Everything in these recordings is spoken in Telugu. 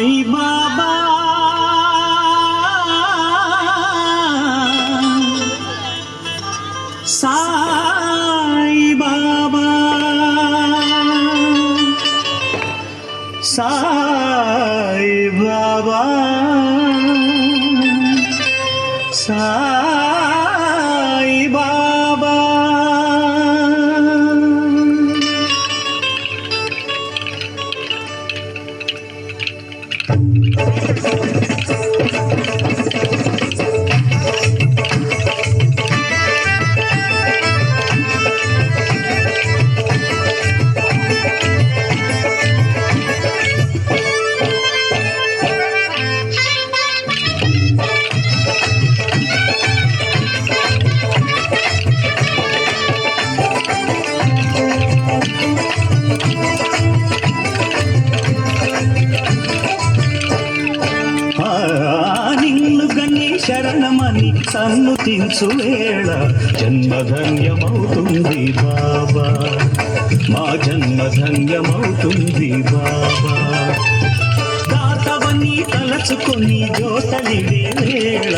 సాయి బాబా సాయి బాబా సాయి బాబా సాయి బాబా శరణమని సన్నుతించు వేళ జన్మధన్యమవుతుంది బాబా, మా జన్మధన్యమవుతుంది బాబా. దాతవని తలచుకొని జోతలిడే వేళ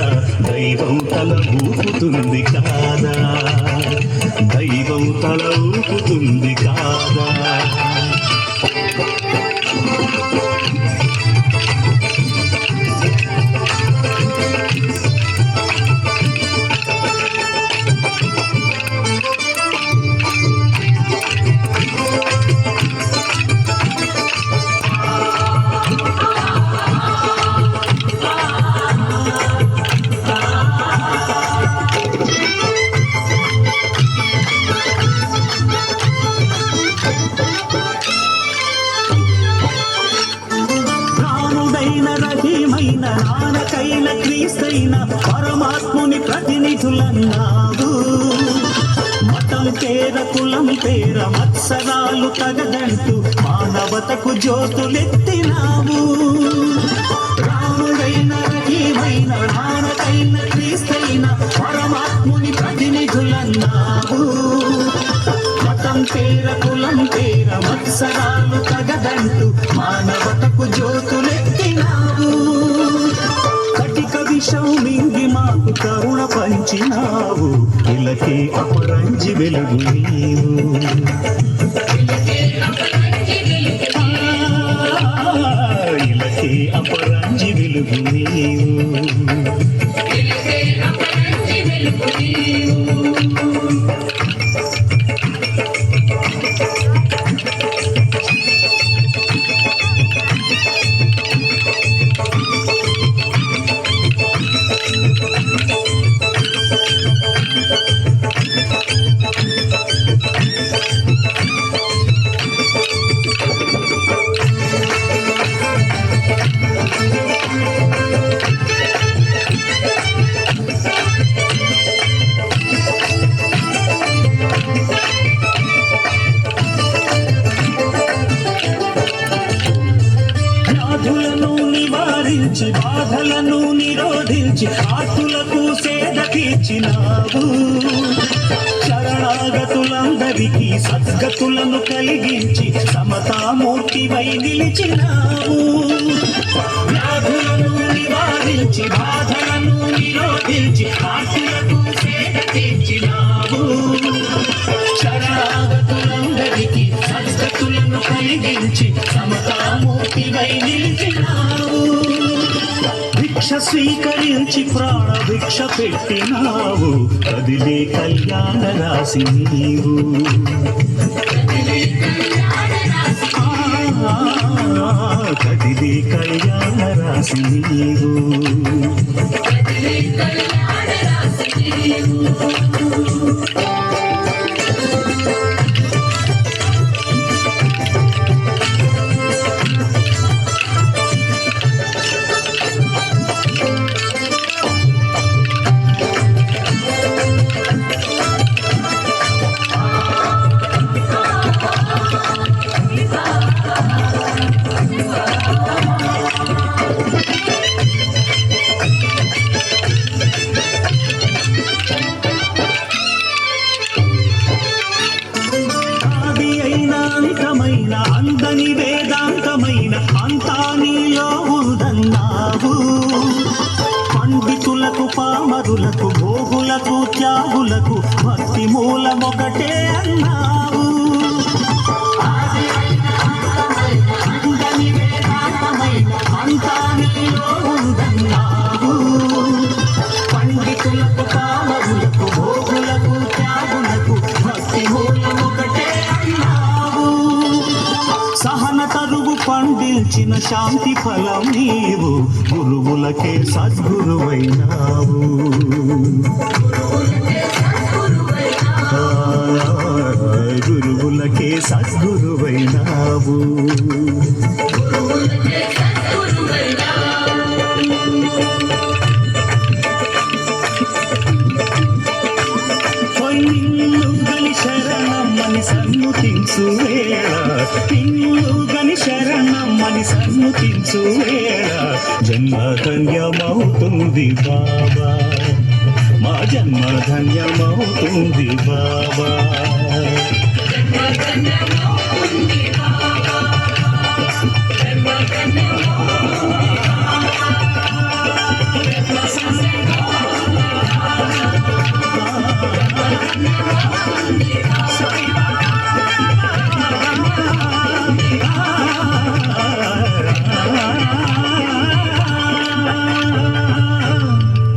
దైవం తల ఊపుతుంది కాదా, దైవం తల ఊపుతుంది కాదా. రహీమైన నానకైన క్రీస్తైన పరమాత్ముని ప్రతినిధులన్నావు. మతం పేర కులం పేర మత్సరాలు తగదంటూ మానవతకు జ్యోతులెత్తినావు. రాముడైన రహీమైన నానకైన క్రీస్తైన పరమాత్ముని ప్రతినిధులన్నావు. మతం పేర కులం పేర మత్సరాలు తగదంటూ మానవతకు జ్యోతులెత్తినావు. కటిక విషం మింగి మాకు కరుణ పంచినావు. ఇలకే అపరంజి వెలుగు నీవు, ఇలకే అపరంజి వెలుగు నీవు. బాధలను నిరోధించి ఆతులకు సేద తీర్చినావు. శరణాగతులందరికీ సద్గతులను కలిగించి సమతామూర్తివై నిలిచినావు. వ్యాధులను నివారించి బాధలను నిరోధించి ఆతులకు సేద తీర్చినావు. శరణాగతులందరికీ సద్గతులను కలిగించి సమతామూర్తివై నిలిచినావు. భిక్ష స్వీకరించి ప్రాణ భిక్ష పెట్టినావు. కదిలే కళ్యాణ రాశి నీవు, కదిలే కళ్యాణ రాశి నీవు. అందని వేదాంతమైన అంతా నీలో భక్తులకు భోగులకు త్యాగులకు భక్తి మూలమొకటే అన్నావు. అందని వేదాంతమైన అంతా నీలో ఉందన్నావు. పండితులకు పామరులకు భోగులకు త్యాగులకు భక్తి మూలమొకటే అన్నావు. సహన తరువు పండించిన శాంతి ఫలం నీవు, గురువులకే సద్గురువైనావు. గురువులకే సద్గురువైనావు. నిన్ను గని శరణమ్మని సన్నుతించు వేళ, నిన్ను గని శరణమ్మని సన్నుతించు వేళ జన్మ ధన్యమవుతుంది బాబా, మా జన్మ ధన్యమవుతుంది బాబా. జన్మ ధన్యమవుతుంది బాబా, జన్మ ధన్య